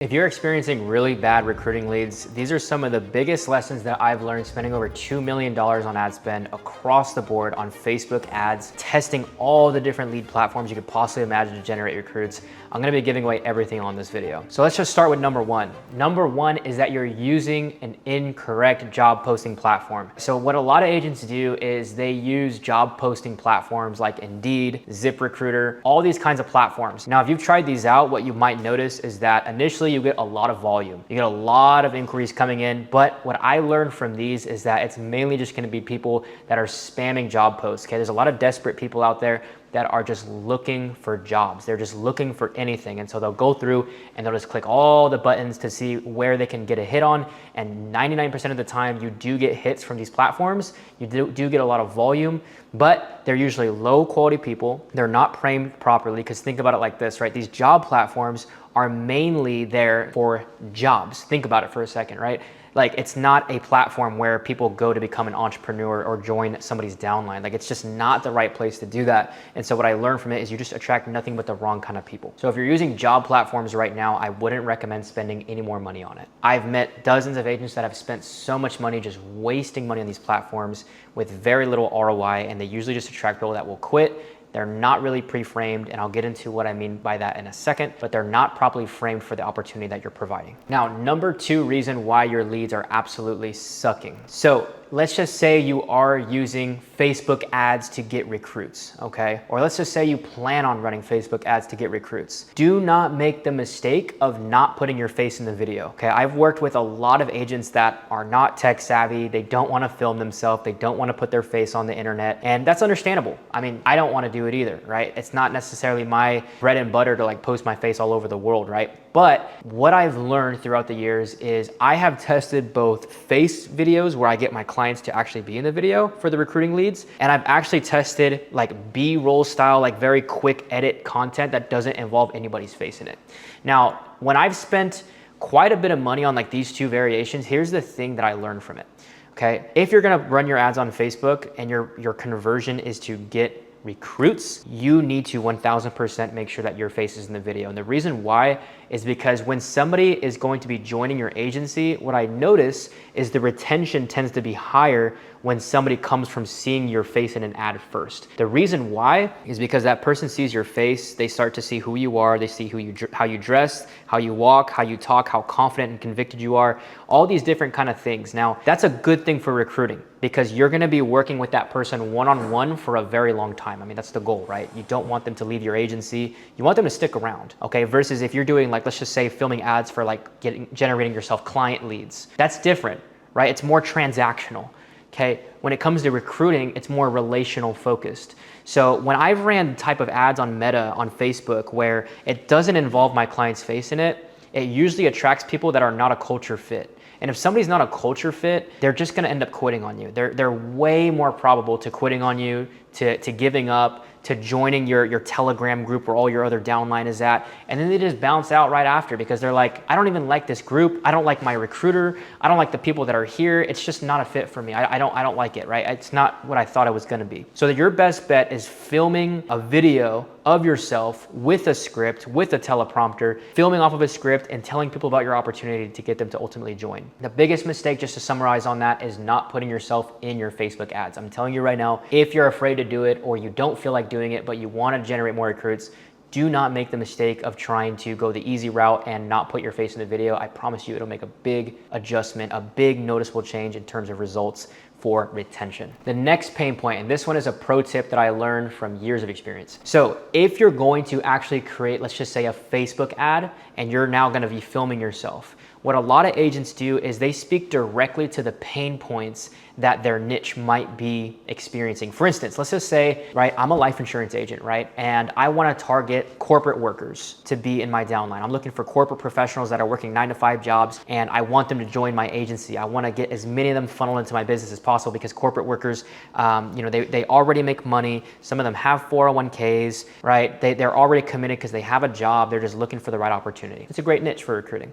If you're experiencing really bad recruiting leads, these are some of the biggest lessons that I've learned spending over $2 million on ad spend across the board on Facebook ads, testing all the different lead platforms you could possibly imagine to generate recruits. I'm gonna be giving away everything on this video. So let's just start with number one. Number one is that you're using an incorrect job posting platform. So what a lot of agents do is they use job posting platforms like Indeed, ZipRecruiter, all these kinds of platforms. Now, if you've tried these out, what you might notice is that initially you get a lot of volume. You get a lot of inquiries coming in, but what I learned from these is that it's mainly just gonna be people that are spamming job posts, okay? There's a lot of desperate people out there that are just looking for jobs. They're just looking for anything. And so they'll go through and they'll just click all the buttons to see where they can get a hit on. And 99% of the time you do get hits from these platforms. You do get a lot of volume, but they're usually low quality people. They're not framed properly, because think about it like this, right? These job platforms are mainly there for jobs. Think about it for a second, right? Like, it's not a platform where people go to become an entrepreneur or join somebody's downline. Like, it's just not the right place to do that. And so what I learned from it is you just attract nothing but the wrong kind of people. So if you're using job platforms right now, I wouldn't recommend spending any more money on it. I've met dozens of agents that have spent so much money just wasting money on these platforms with very little ROI, and they usually just attract people that will quit. They're not really pre-framed, and I'll get into what I mean by that in a second, but they're not properly framed for the opportunity that you're providing. Now, number two reason why your leads are absolutely sucking. So let's just say you are using Facebook ads to get recruits, okay? Or let's just say you plan on running Facebook ads to get recruits. Do not make the mistake of not putting your face in the video, okay? I've worked with a lot of agents that are not tech savvy. They don't wanna film themselves. They don't wanna put their face on the internet, and that's understandable. I mean, I don't wanna do it either, right? It's not necessarily my bread and butter to like post my face all over the world, right? But what I've learned throughout the years is I have tested both face videos where I get my clients to actually be in the video for the recruiting leads, and I've actually tested like B-roll style, like very quick edit content that doesn't involve anybody's face in it. Now, when I've spent quite a bit of money on like these two variations, here's the thing that I learned from it, okay? If you're gonna run your ads on Facebook and your conversion is to get recruits, you need to 1000% make sure that your face is in the video. And the reason why is because when somebody is going to be joining your agency, what I notice is the retention tends to be higher when somebody comes from seeing your face in an ad first. The reason why is because that person sees your face, they start to see who you are, they see how you dress, how you walk, how you talk, how confident and convicted you are, all these different kind of things. Now, that's a good thing for recruiting, because you're gonna be working with that person one-on-one for a very long time. I mean, that's the goal, right? You don't want them to leave your agency. You want them to stick around, okay? Versus if you're doing like, let's just say filming ads for like generating yourself client leads. That's different, right? It's more transactional, okay? When it comes to recruiting, it's more relational focused. So when I've ran type of ads on Meta on Facebook where it doesn't involve my client's face in it, it usually attracts people that are not a culture fit. And if somebody's not a culture fit, they're just gonna end up quitting on you. They're way more probable to quitting on you, to giving up, to joining your Telegram group where all your other downline is at. And then they just bounce out right after, because they're like, I don't even like this group. I don't like my recruiter. I don't like the people that are here. It's just not a fit for me. I don't like it, right? It's not what I thought it was gonna be. So your best bet is filming a video of yourself with a script, with a teleprompter, filming off of a script and telling people about your opportunity to get them to ultimately join. The biggest mistake, just to summarize on that, is not putting yourself in your Facebook ads. I'm telling you right now, if you're afraid to do it or you don't feel like doing it, but you want to generate more recruits, do not make the mistake of trying to go the easy route and not put your face in the video. I promise you it'll make a big adjustment, a big noticeable change in terms of results for retention. The next pain point, and this one is a pro tip that I learned from years of experience. So if you're going to actually create, let's just say a Facebook ad, and you're now gonna be filming yourself, what a lot of agents do is they speak directly to the pain points that their niche might be experiencing. For instance, let's just say, right, I'm a life insurance agent, right? And I wanna target corporate workers to be in my downline. I'm looking for corporate professionals that are working 9-to-5 jobs, and I want them to join my agency. I wanna get as many of them funneled into my business as possible, because corporate workers, they already make money. Some of them have 401ks, right? They're already committed because they have a job. They're just looking for the right opportunity. It's a great niche for recruiting.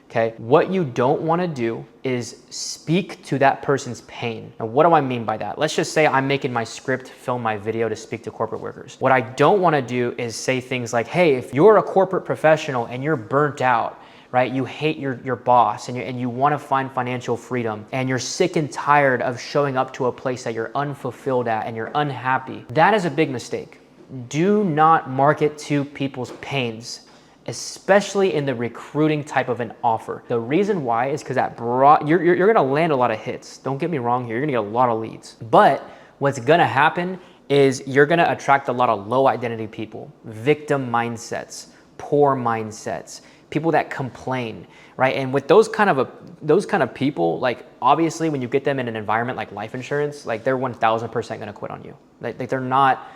Okay, what you don't want to do is speak to that person's pain. Now, what do I mean by that? Let's just say I'm making my script, film my video to speak to corporate workers. What I don't want to do is say things like, hey, if you're a corporate professional and you're burnt out, right? You hate your boss and you want to find financial freedom and you're sick and tired of showing up to a place that you're unfulfilled at and you're unhappy. That is a big mistake. Do not market to people's pains, especially in the recruiting type of an offer. The reason why is because you're gonna land a lot of hits. Don't get me wrong here, you're gonna get a lot of leads. But what's gonna happen is you're gonna attract a lot of low identity people, victim mindsets, poor mindsets, people that complain, right? And with those kind of people, like obviously when you get them in an environment like life insurance, like they're 1000% gonna quit on you. Like they're not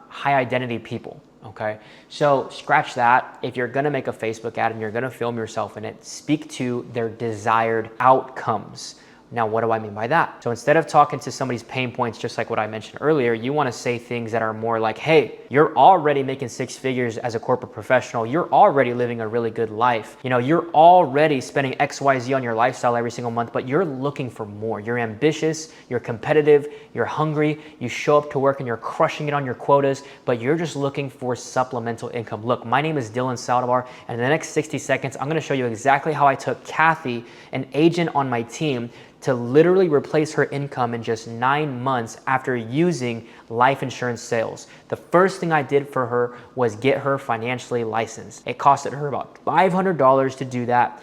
high identity people. Okay, so scratch that. If you're gonna make a Facebook ad and you're gonna film yourself in it, speak to their desired outcomes. Now, what do I mean by that? So instead of talking to somebody's pain points, just like what I mentioned earlier, you wanna say things that are more like, hey, you're already making 6 figures as a corporate professional. You're already living a really good life. You know, you're already spending XYZ on your lifestyle every single month, but you're looking for more. You're ambitious, you're competitive, you're hungry, you show up to work and you're crushing it on your quotas, but you're just looking for supplemental income. Look, my name is Dylan Saldivar, and in the next 60 seconds, I'm gonna show you exactly how I took Kathy, an agent on my team, to literally replace her income in just 9 months after using life insurance sales. The first thing I did for her was get her financially licensed. It costed her about $500 to do that.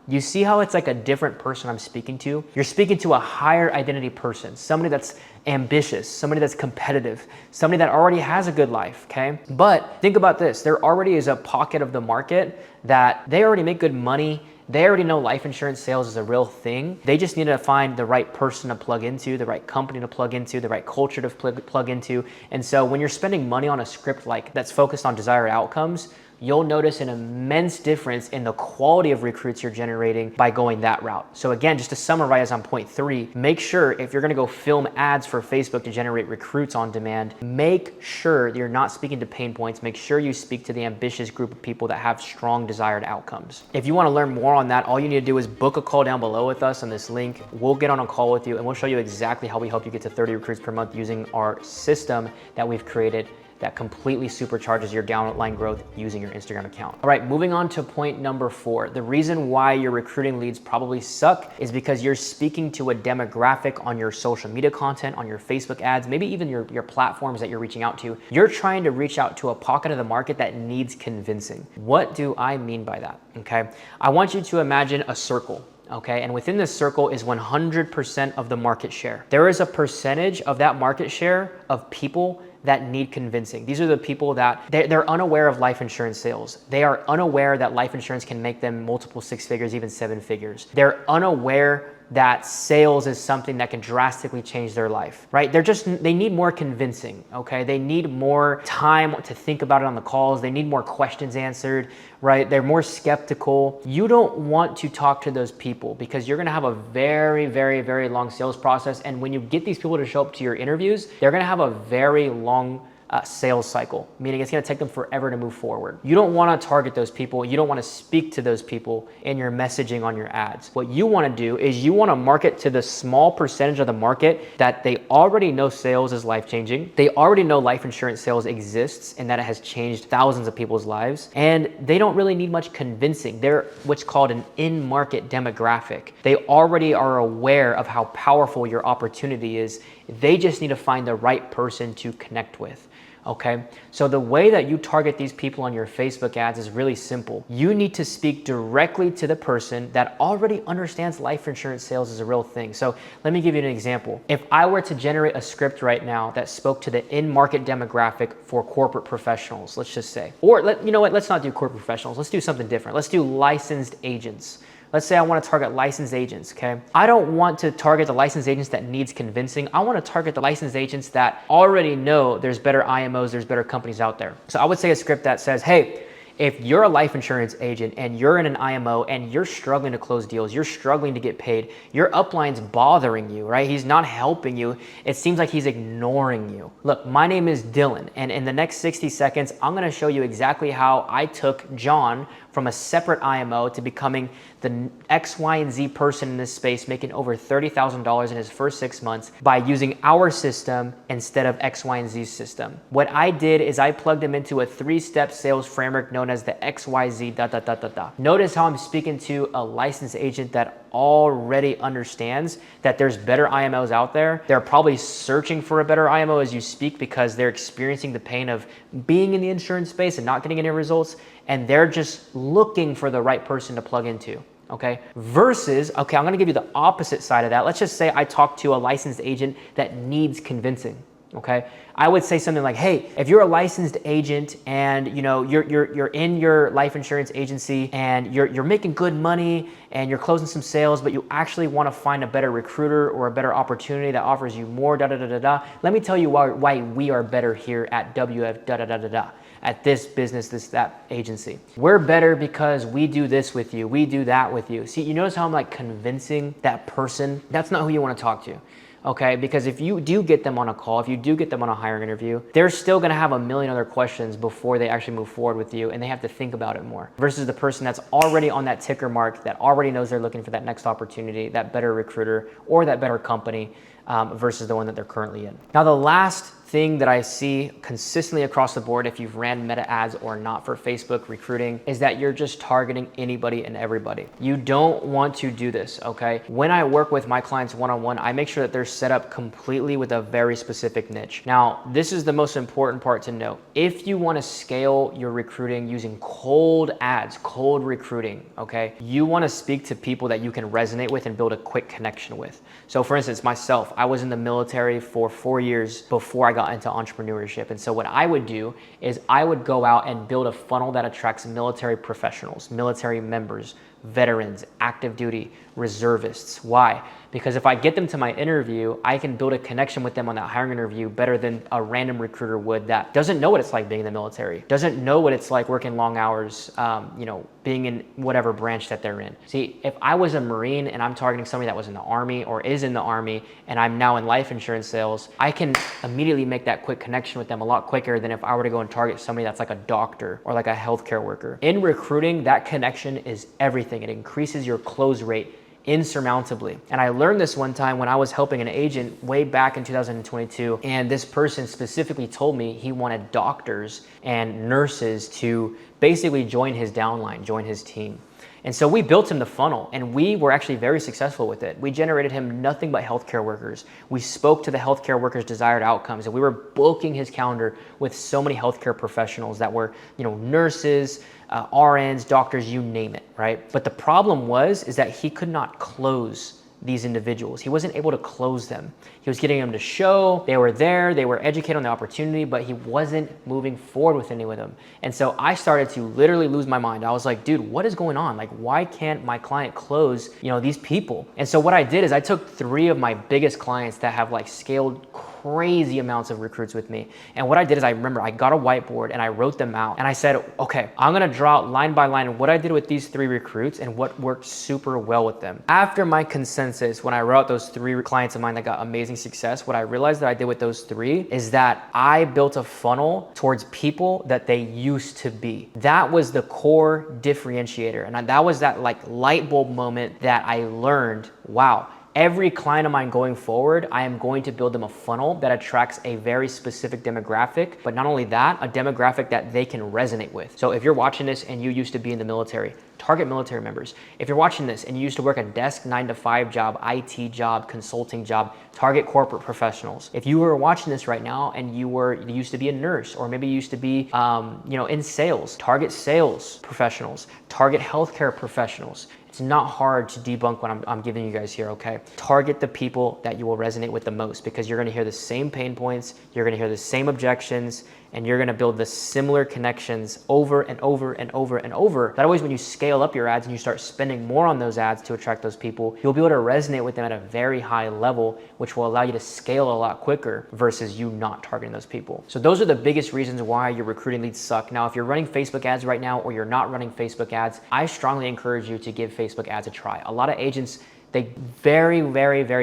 You see how it's like a different person I'm speaking to? You're speaking to a higher identity person, somebody that's ambitious, somebody that's competitive, somebody that already has a good life, okay? But think about this, there already is a pocket of the market that they already make good money. They already know life insurance sales is a real thing. They just need to find the right person to plug into, the right company to plug into, the right culture to plug into. And so when you're spending money on a script like that's focused on desired outcomes, you'll notice an immense difference in the quality of recruits you're generating by going that route. So again, just to summarize on point 3, make sure if you're gonna go film ads for Facebook to generate recruits on demand, make sure you're not speaking to pain points. Make sure you speak to the ambitious group of people that have strong desired outcomes. If you wanna learn more on that, all you need to do is book a call down below with us on this link. We'll get on a call with you and we'll show you exactly how we help you get to 30 recruits per month using our system that we've created that completely supercharges your downline growth using your Instagram account. All right, moving on to point number 4. The reason why your recruiting leads probably suck is because you're speaking to a demographic on your social media content, on your Facebook ads, maybe even your platforms that you're reaching out to. You're trying to reach out to a pocket of the market that needs convincing. What do I mean by that? Okay, I want you to imagine a circle. Okay, and within this circle is 100% of the market share. There is a percentage of that market share of people that need convincing. These are the people that they're unaware of life insurance sales. They are unaware that life insurance can make them multiple 6 figures, even 7 figures. They're unaware that sales is something that can drastically change their life, right? They need more convincing, okay? They need more time to think about it on the calls. They need more questions answered, right? They're more skeptical. You don't want to talk to those people because you're gonna have a very, very, very long sales process. And when you get these people to show up to your interviews, they're gonna have a very long sales cycle, meaning it's gonna take them forever to move forward. You don't wanna target those people. You don't wanna speak to those people in your messaging on your ads. What you wanna do is you wanna market to the small percentage of the market that they already know sales is life-changing. They already know life insurance sales exists and that it has changed thousands of people's lives. And they don't really need much convincing. They're what's called an in-market demographic. They already are aware of how powerful your opportunity is. They just need to find the right person to connect with. Okay, so the way that you target these people on your Facebook ads is really simple. You need to speak directly to the person that already understands life insurance sales is a real thing. So let me give you an example. If I were to generate a script right now that spoke to the in-market demographic for corporate professionals, let's just say, or you know what, let's not do corporate professionals. Let's do something different. Let's do licensed agents. Let's say I want to target licensed agents, okay? I don't want to target the licensed agents that needs convincing. I want to target the licensed agents that already know there's better IMOs, there's better companies out there. So I would say a script that says, hey, if you're a life insurance agent and you're in an IMO and you're struggling to close deals, you're struggling to get paid, your upline's bothering you, right? He's not helping you. It seems like he's ignoring you. Look, my name is Dylan, and in the next 60 seconds, I'm gonna show you exactly how I took John from a separate IMO to becoming the X, Y, and Z person in this space, making over $30,000 in his first 6 months by using our system instead of X, Y, and Z system. What I did is I plugged him into a 3-step sales framework known as the XYZ . Notice how I'm speaking to a licensed agent that already understands that there's better IMOs out there. They're probably searching for a better IMO as you speak because they're experiencing the pain of being in the insurance space and not getting any results, and they're just looking for the right person to plug into. Okay, versus, okay, I'm gonna give you the opposite side of that. Let's just say I talk to a licensed agent that needs convincing. Okay, I would say something like, hey, if you're a licensed agent and you're in your life insurance agency and you're making good money and you're closing some sales, but you actually want to find a better recruiter or a better opportunity that offers you more let me tell you why we are better here at WF at this business, that agency. We're better because we do this with you, we do that with you. See, you notice how I'm like convincing that person? That's not who you want to talk to. Okay, because if you do get them on a call, if you do get them on a hiring interview, they're still gonna have a million other questions before they actually move forward with you, and they have to think about it more. Versus the person that's already on that ticker mark, that already knows they're looking for that next opportunity, that better recruiter, or that better company, versus the one that they're currently in. Now, the last thing that I see consistently across the board, if you've ran meta ads or not for Facebook recruiting, is that you're just targeting anybody and everybody. You don't want to do this, okay? When I work with my clients one-on-one, I make sure that they're set up completely with a very specific niche. Now, this is the most important part to know. If you want to scale your recruiting using cold ads, cold recruiting, okay, you want to speak to people that you can resonate with and build a quick connection with. So for instance, myself, I was in the military for 4 years before I got into entrepreneurship. And so what I would do is I would go out and build a funnel that attracts military professionals, military members, veterans, active duty, reservists. Why? Because if I get them to my interview, I can build a connection with them on that hiring interview better than a random recruiter would that doesn't know what it's like being in the military, doesn't know what it's like working long hours, being in whatever branch that they're in. See, if I was a Marine and I'm targeting somebody that was in the Army or is in the Army and I'm now in life insurance sales, I can immediately make that quick connection with them a lot quicker than if I were to go and target somebody that's like a doctor or like a healthcare worker. In recruiting, that connection is everything. It increases your close rate insurmountably. And I learned this one time when I was helping an agent way back in 2022, and this person specifically told me he wanted doctors and nurses to basically join his downline, join his team. And so we built him the funnel, and we were actually very successful with it. We generated him nothing but healthcare workers. We spoke to the healthcare workers' desired outcomes, and we were booking his calendar with so many healthcare professionals that were, nurses, RNs, doctors, you name it, right? But the problem is that he could not close these individuals. He wasn't able to close them. He was getting them to show, they were there, they were educated on the opportunity, but he wasn't moving forward with any of them. And so I started to literally lose my mind. I was like, dude, what is going on? Like, why can't my client close, these people? And so what I did is I took 3 of my biggest clients that have like scaled crazy amounts of recruits with me. And what I did is I got a whiteboard and I wrote them out. And I said, okay, I'm gonna draw out line by line what I did with these 3 recruits and what worked super well with them. After my consensus, when I wrote out those 3 clients of mine that got amazing success, what I realized that I did with those 3 is that I built a funnel towards people that they used to be. That was the core differentiator. And that was that like light bulb moment that I learned, wow, every client of mine going forward, I am going to build them a funnel that attracts a very specific demographic, but not only that, a demographic that they can resonate with. So if you're watching this and you used to be in the military, target military members. If you're watching this and you used to work a desk 9-to-5 job, IT job, consulting job, target corporate professionals. If you were watching this right now and you used to be a nurse, or maybe you used to be in sales, target sales professionals, target healthcare professionals. It's not hard to debunk what I'm giving you guys here, okay? Target the people that you will resonate with the most, because you're gonna hear the same pain points, you're gonna hear the same objections, and you're gonna build the similar connections over and over and over and over. That way, when you scale up your ads and you start spending more on those ads to attract those people, you'll be able to resonate with them at a very high level, which will allow you to scale a lot quicker versus you not targeting those people. So those are the biggest reasons why your recruiting leads suck. Now, if you're running Facebook ads right now or you're not running Facebook ads, I strongly encourage you to give Facebook ads a try. A lot of agents they very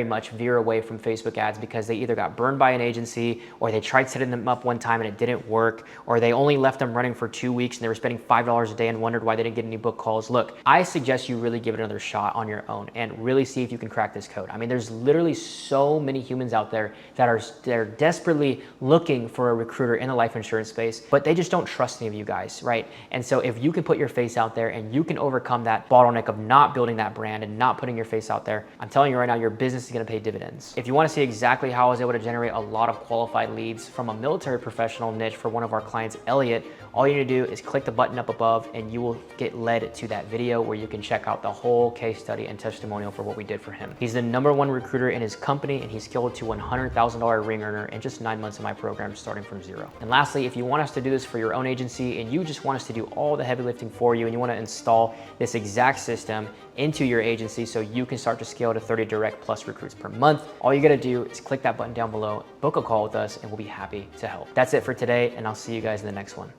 much veer away from Facebook ads because they either got burned by an agency, or they tried setting them up one time and it didn't work, or they only left them running for 2 weeks and they were spending $5 a day and wondered why they didn't get any book calls. Look, I suggest you really give it another shot on your own and really see if you can crack this code. I mean, there's literally so many humans out there that are desperately looking for a recruiter in the life insurance space, but they just don't trust any of you guys, right? And so if you can put your face out there and you can overcome that bottleneck of not building that brand and not putting your face out there, I'm telling you right now, your business is gonna pay dividends. If you wanna see exactly how I was able to generate a lot of qualified leads from a military professional niche for one of our clients, Elliot, all you need to do is click the button up above and you will get led to that video where you can check out the whole case study and testimonial for what we did for him. He's the #1 recruiter in his company, and he's scaled to $100,000 ring earner in just 9 months of my program, starting from zero. And lastly, if you want us to do this for your own agency and you just want us to do all the heavy lifting for you and you want to install this exact system into your agency so you can start to scale to 30 direct plus recruits per month, all you got to do is click that button down below, book a call with us, and we'll be happy to help. That's it for today, and I'll see you guys in the next one.